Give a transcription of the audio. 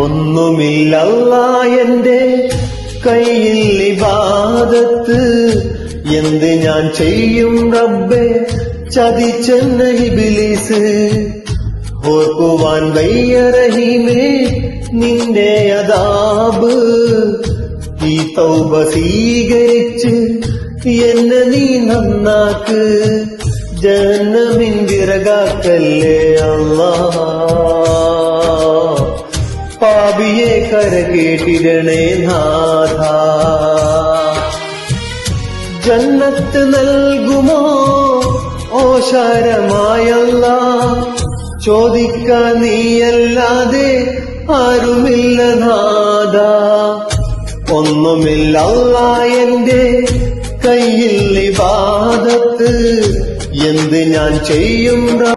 ഒന്നുമില്ലല്ലാ എന്റെ കയ്യിൽ ഇബാദത്ത്, എന്ത് ഞാൻ ചെയ്യും റബ്ബേ ചതിച്ചെന്ന ഇബ്ലീസ്. ഓർക്കുവാൻ വയ്യ റഹീമേ നിന്റെ അദാബ്, ഈ തൗബ സ്വീകരിച്ച് എന്നെ നീ നന്നാക്ക്. ജഹന്നമിൻ വിറകാക്കല്ലേ അല്ലാഹ്, പാപിയെ കരകേട്ടിടണേ നാഥാ. ജന്നത്ത് നൽകുമോ ഓശാരമായല്ലാ, ചോദിക്കാൻ നീയല്ലാതെ ആരുമില്ല നാഥാ. ഒന്നുമില്ലല്ലാ എന്റെ കയ്യിൽ ഇബാദത്ത്, എന്ത് ഞാൻ ചെയ്യും